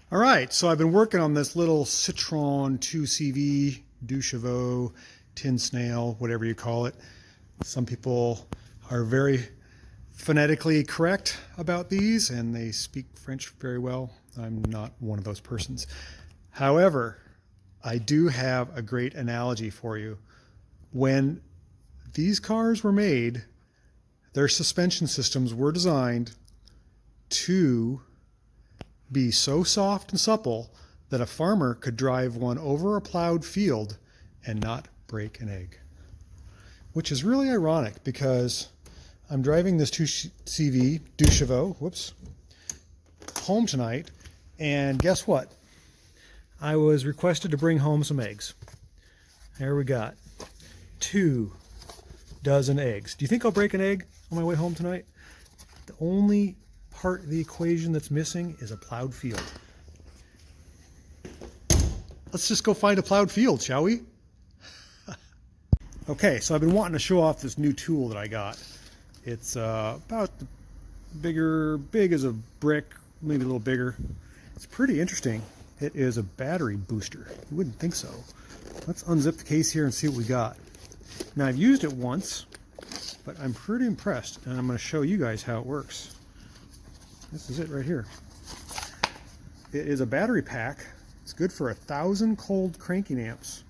All right, so I've been working on this little Citroen 2CV, deux chevaux, tin snail, whatever you call it. Some people are very phonetically correct about these and they speak French very well. I'm not one of those persons. However, I do have a great analogy for you. When these cars were made, their suspension systems were designed to be so soft and supple that a farmer could drive one over a plowed field and not break an egg. Which is really ironic because I'm driving this 2CV, deux chevaux, home tonight, and guess what? I was requested to bring home some eggs. There we got 2 dozen eggs. Do you think I'll break an egg on my way home tonight? The only part of the equation that's missing is a plowed field. Let's just go find a plowed field, shall we? Okay, so I've been wanting to show off this new tool that I got. It's about big as a brick, maybe a little bigger. It's pretty interesting. It is a battery booster. You wouldn't think so. Let's unzip the case here and see what we got. Now, I've used it once, but I'm pretty impressed, and I'm going to show you guys how it works. This is it right here. It is a battery pack. It's good for 1,000 cold cranking amps.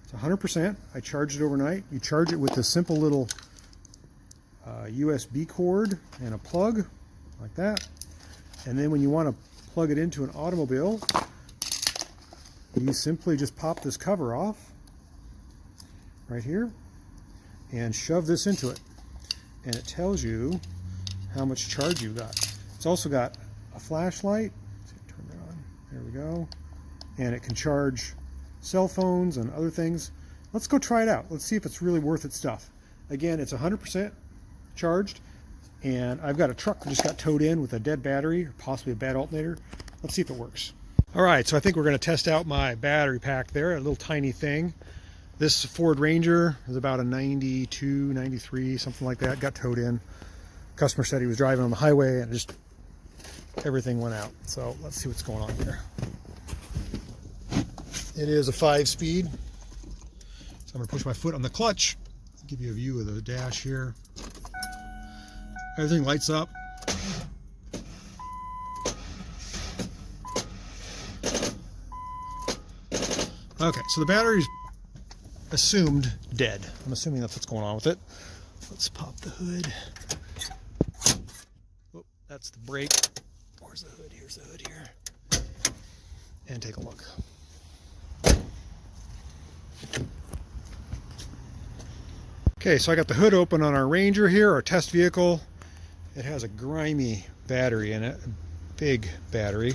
It's 100%. I charged it overnight. You charge it with this simple little USB cord and a plug like that. And then when you want to plug it into an automobile, you simply just pop this cover off right here and shove this into it. And it tells you how much charge you got. It's also got a flashlight. Turn that on. There we go. And it can charge cell phones and other things. Let's go try it out. Let's see if it's really worth its stuff. Again, it's 100% charged, and I've got a truck that just got towed in with a dead battery, or possibly a bad alternator. Let's see if it works. All right, so I think we're going to test out my battery pack there, a little tiny thing. This Ford Ranger is about a 92, 93, something like that. Got towed in. Customer said he was driving on the highway and just everything went out. So let's see what's going on here. It is a 5-speed. So I'm going to push my foot on the clutch. Give you a view of the dash here. Everything lights up. Okay, so the battery's assumed dead. I'm assuming that's what's going on with it. Let's pop the hood. Oh, that's the brake. Where's the hood? Here's the hood here. And take a look. Okay, so I got the hood open on our Ranger here, our test vehicle. It has a grimy battery in it, a big battery.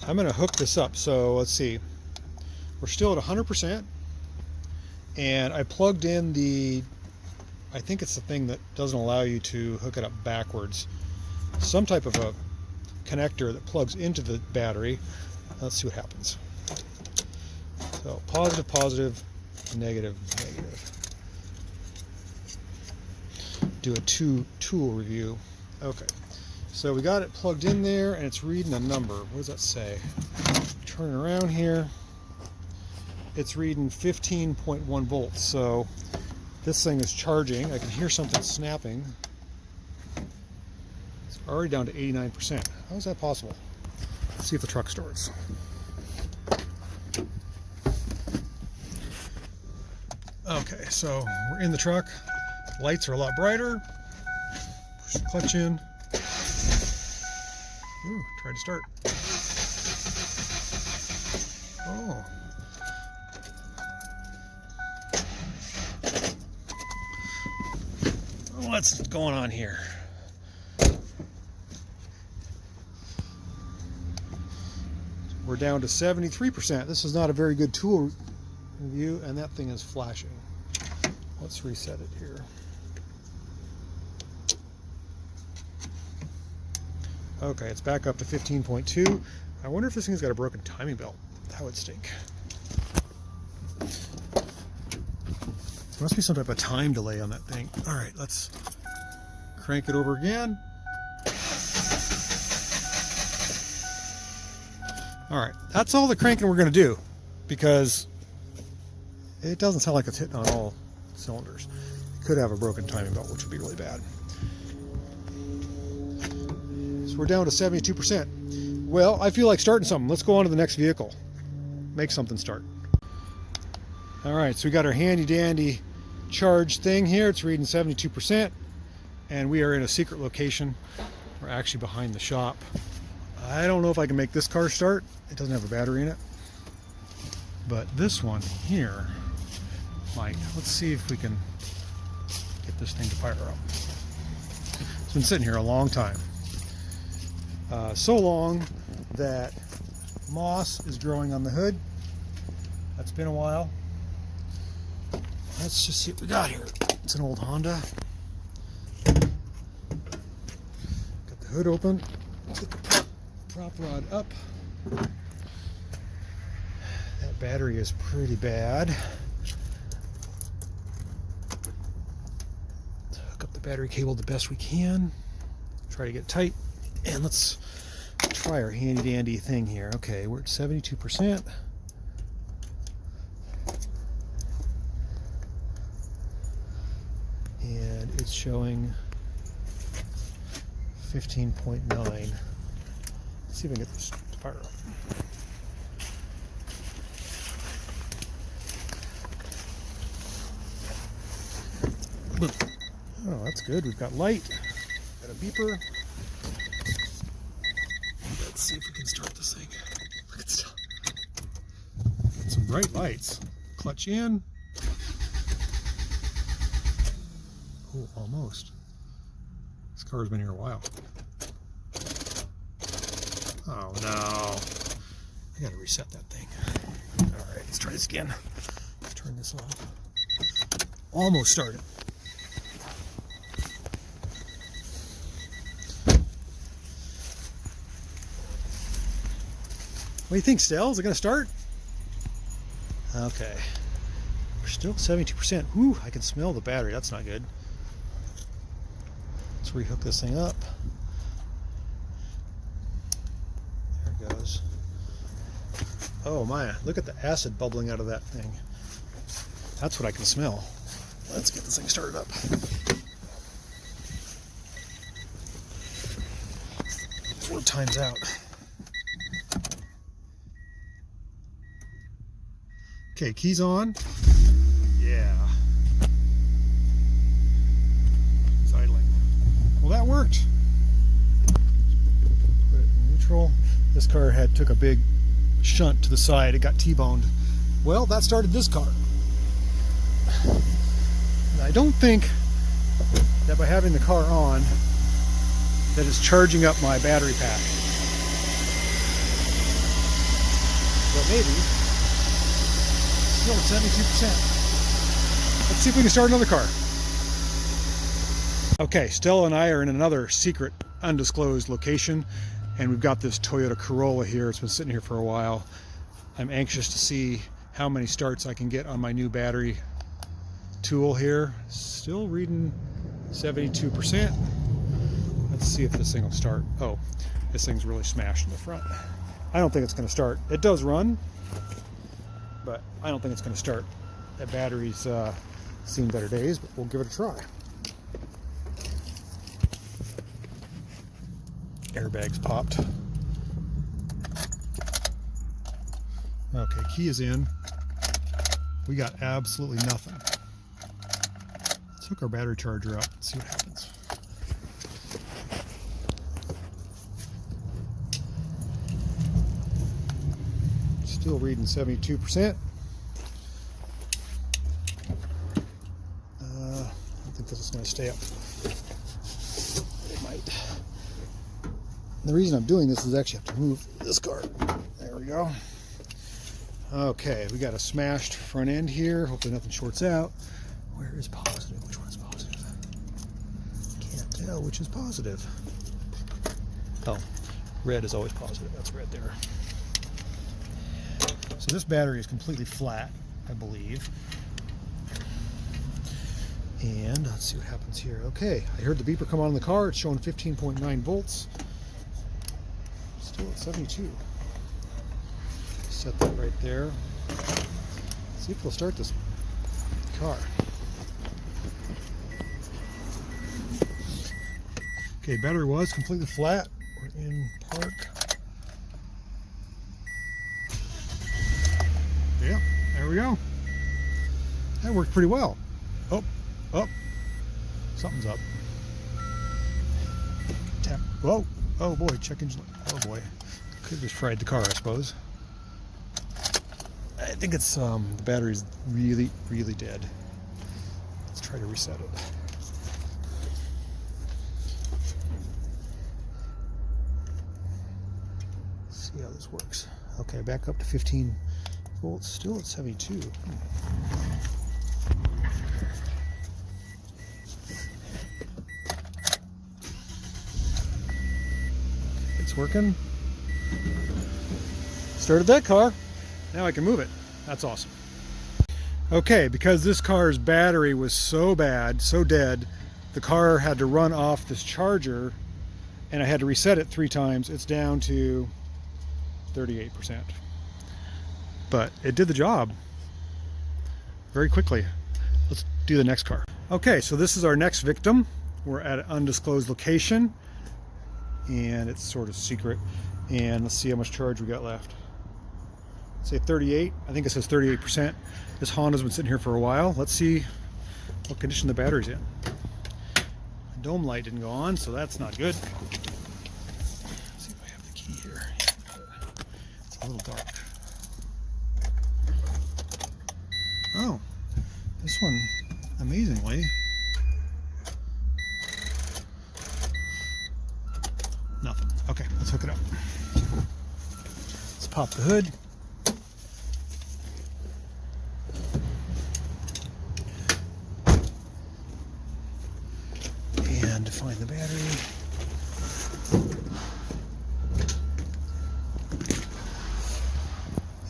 I'm going to hook this up. So let's see. We're still at 100%. And I plugged in I think it's the thing that doesn't allow you to hook it up backwards. Some type of a connector that plugs into the battery. Let's see what happens. So positive, positive, negative, negative. Do a tool review. Okay, so we got it plugged in there and it's reading a number. What does that say? Turn it around here. It's reading 15.1 volts. So this thing is charging. I can hear something snapping. It's already down to 89%. How is that possible? Let's see if the truck starts. Okay, so we're in the truck. Lights are a lot brighter. Push the clutch in. Ooh, try to start. Oh. What's going on here? We're down to 73%. This is not a very good tool review, and that thing is flashing. Let's reset it here. Okay, it's back up to 15.2. I wonder if this thing's got a broken timing belt. That would stink. There must be some type of time delay on that thing. All right, let's crank it over again. All right, that's all the cranking we're going to do, because it doesn't sound like it's hitting on all cylinders. It could have a broken timing belt, which would be really bad. So we're down to 72%. Well, I feel like starting something. Let's go on to the next vehicle. Make something start. All right, so we got our handy dandy charge thing here. It's reading 72%, and we are in a secret location. We're actually behind the shop. I don't know if I can make this car start. It doesn't have a battery in it. But this one here might. Let's see if we can get this thing to fire up. It's been sitting here a long time. So long that moss is growing on the hood. That's been a while. Let's just see what we got here. It's an old Honda. Got the hood open. Get the prop rod up. That battery is pretty bad. Hook up the battery cable the best we can. Try to get tight. And let's try our handy dandy thing here. Okay, we're at 72%. And it's showing 15.9. Let's see if I can get this to fire up. Oh, that's good. We've got light. Got a beeper. Let's see if we can start this thing. Look at stuff. Some bright lights. Clutch in. Oh, almost. This car's been here a while. Oh no. I gotta reset that thing. Alright, let's try this again. Let's turn this off. Almost started. What do you think, Stell? Is it going to start? Okay. We're still 72%. Ooh, I can smell the battery. That's not good. Let's rehook this thing up. There it goes. Oh my, look at the acid bubbling out of that thing. That's what I can smell. Let's get this thing started up. 4 times out. Okay, keys on. Yeah. It's idling. Well, that worked. Put it in neutral. This car took a big shunt to the side. It got T-boned. Well, that started this car. And I don't think that by having the car on, that it's charging up my battery pack. But maybe. Still at 72%. Let's see if we can start another car. Okay, Stella and I are in another secret, undisclosed location, and we've got this Toyota Corolla here. It's been sitting here for a while. I'm anxious to see how many starts I can get on my new battery tool here. Still reading 72%. Let's see if this thing will start. Oh, this thing's really smashed in the front. I don't think it's going to start. It does run, but I don't think it's going to start. That battery's seen better days, but we'll give it a try. Airbags popped. Okay, key is in. We got absolutely nothing. Let's hook our battery charger up and see what happens. Still reading 72%. I don't think this is going to stay up. It might. And the reason I'm doing this is I actually have to move this car. There we go. Okay, we got a smashed front end here. Hopefully nothing shorts out. Where is positive? Which one is positive? Can't tell which is positive. Oh, red is always positive. That's red there. So this battery is completely flat, I believe. And let's see what happens here. Okay, I heard the beeper come on in the car. It's showing 15.9 volts. Still at 72. Set that right there. See if we'll start this car. Okay, battery was completely flat. We're in park. Yeah, there we go. That worked pretty well. Oh, oh, something's up. Tap. Whoa, oh boy, check engine. Oh boy, could have just fried the car, I suppose. I think it's the battery's really, really dead. Let's try to reset it. Let's see how this works. Okay, back up to 15 volts. Still at 72. It's working. Started that car. Now I can move it. That's awesome. Okay, because this car's battery was so bad, so dead, the car had to run off this charger and I had to reset it 3 times. It's down to 38%. But it did the job very quickly. Let's do the next car. Okay, so this is our next victim. We're at an undisclosed location and it's sort of secret. And let's see how much charge we got left. Say 38. I think it says 38%. This Honda's been sitting here for a while. Let's see what condition the battery's in. The dome light didn't go on, so that's not good. Let's see if I have the key here. It's a little dark. Oh, this one, amazingly, nothing. Okay, let's hook it up. Let's pop the hood. And define the battery.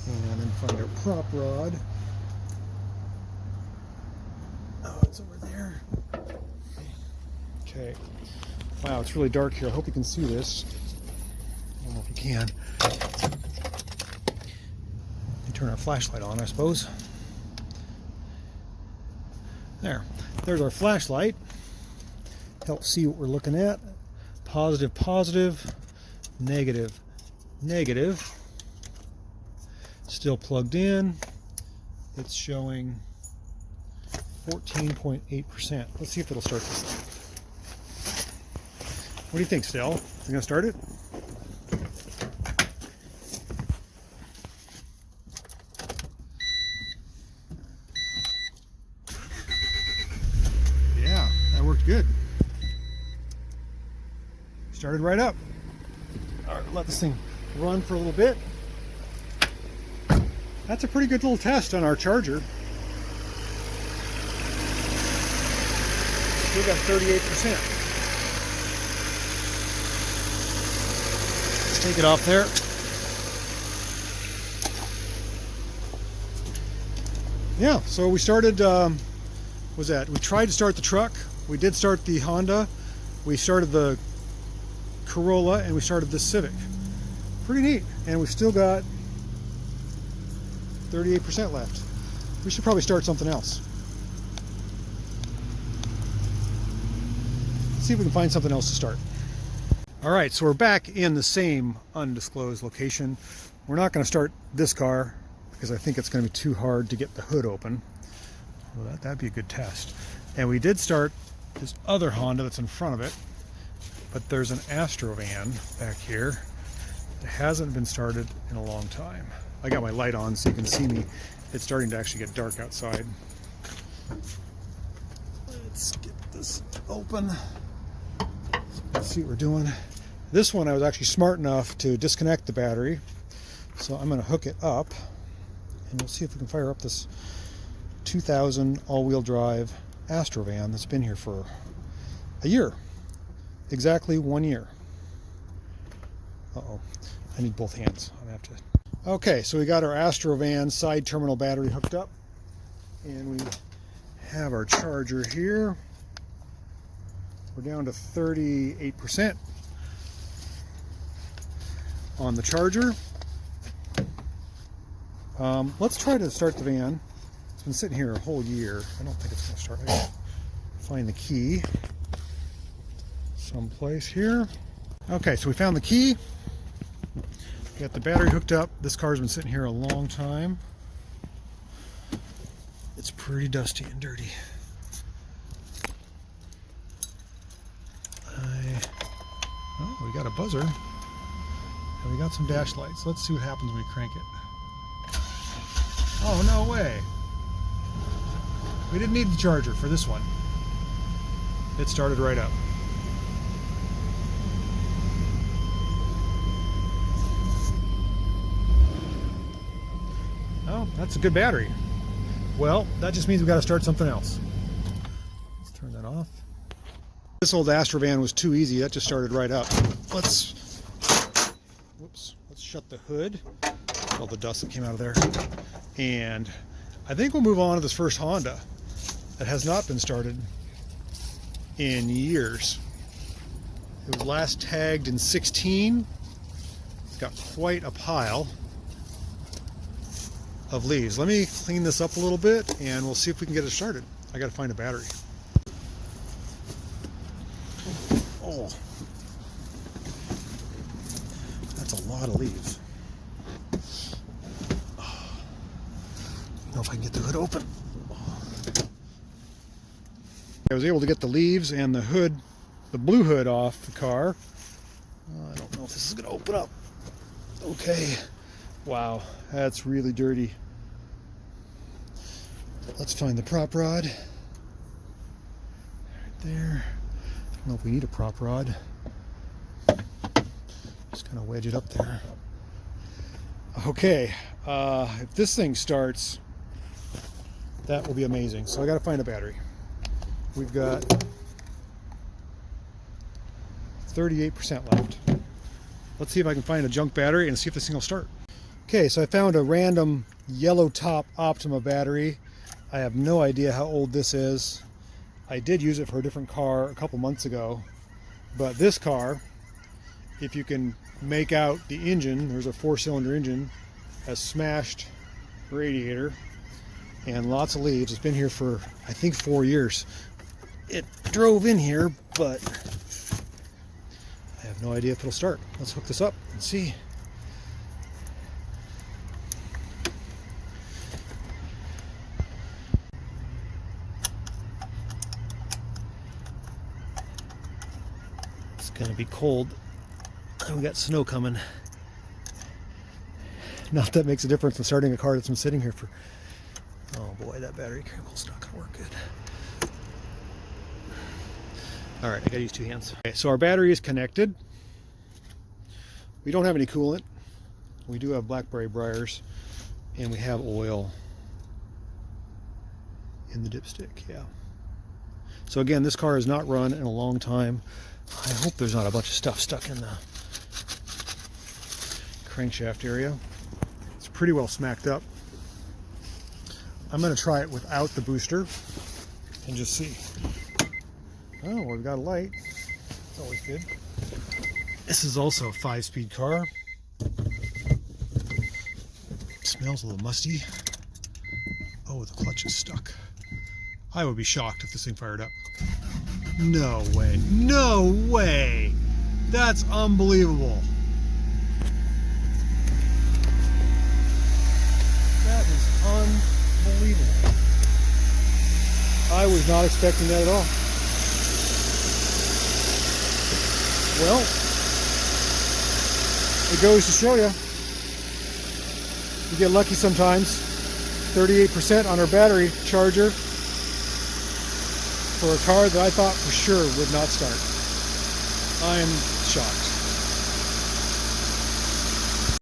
And then find our prop rod. Oh, it's over there. Okay. Wow, it's really dark here. I hope you can see this. I don't know if you can. We turn our flashlight on, I suppose. There. There's our flashlight. Help see what we're looking at. Positive, positive, negative, negative. Still plugged in. It's showing 14.8%. Let's see if it'll start this thing. What do you think, Stell? You gonna start it? Yeah, that worked good. Started right up. All right, let this thing run for a little bit. That's a pretty good little test on our charger. Still got 38%. Let's take it off there. Yeah, so we started, we tried to start the truck. We did start the Honda. We started the Corolla and we started the Civic. Pretty neat. And we've still got 38% left. We should probably start something else. Let's see if we can find something else to start. All right, so we're back in the same undisclosed location. We're not going to start this car because I think it's going to be too hard to get the hood open. Well, that'd be a good test. And we did start this other Honda that's in front of it, but there's an Astro van back here that hasn't been started in a long time. I got my light on so you can see me. It's starting to actually get dark outside. Let's get this open. Let's see what we're doing. This one I was actually smart enough to disconnect the battery. So I'm going to hook it up and we'll see if we can fire up this 2000 all-wheel drive Astro van that's been here for a year. Exactly 1 year. Uh-oh. I need both hands. I'm going to have to... Okay, so we got our Astro van side terminal battery hooked up. And we have our charger here. We're down to 38% on the charger. Let's try to start the van. It's been sitting here a whole year. I don't think it's going to start. I gotta find the key someplace here. Okay, so we found the key. We got the battery hooked up. This car's been sitting here a long time. It's pretty dusty and dirty. Oh, we got a buzzer. And we got some dash lights. Let's see what happens when we crank it. Oh, no way. We didn't need the charger for this one. It started right up. Oh, that's a good battery. Well, that just means we got to start something else. Let's turn that off. This old Astro van was too easy. That just started right up. Let's shut the hood. All the dust that came out of there. And I think we'll move on to this first Honda that has not been started in years. It was last tagged in 16. It's got quite a pile of leaves. Let me clean this up a little bit and we'll see if we can get it started. I gotta find a battery. Oh, that's a lot of leaves. I don't know if I can get the hood open. I was able to get the leaves and the hood, the blue hood off the car. I don't know if this is going to open up. Okay. Wow, that's really dirty. Let's find the prop rod. Right there. I don't know if we need a prop rod. Just kind of wedge it up there. Okay, if this thing starts, that will be amazing. So I got to find a battery. We've got 38% left. Let's see if I can find a junk battery and see if this thing will start. Okay, so I found a random yellow top Optima battery. I have no idea how old this is. I did use it for a different car a couple months ago, but this car, if you can make out the engine, there's a 4-cylinder engine, has smashed radiator and lots of leaves. It's been here for, I think, 4 years. It drove in here, but I have no idea if it'll start. Let's hook this up and see. It's gonna be cold. We got snow coming. Not that makes a difference in starting a car that's been sitting here for... Oh boy, that battery cable's not gonna work good. All right, I gotta use 2 hands. Okay, so our battery is connected. We don't have any coolant. We do have blackberry briars, and we have oil in the dipstick, yeah. So again, this car has not run in a long time. I hope there's not a bunch of stuff stuck in the crankshaft area. It's pretty well smacked up. I'm gonna try it without the booster and just see. Oh, we've got a light. It's always good. This is also a 5-speed car. Smells a little musty. Oh, the clutch is stuck. I would be shocked if this thing fired up. No way. No way! That's unbelievable. That is unbelievable. I was not expecting that at all. Well, it goes to show you, you get lucky sometimes. 38% on our battery charger for a car that I thought for sure would not start. I am shocked.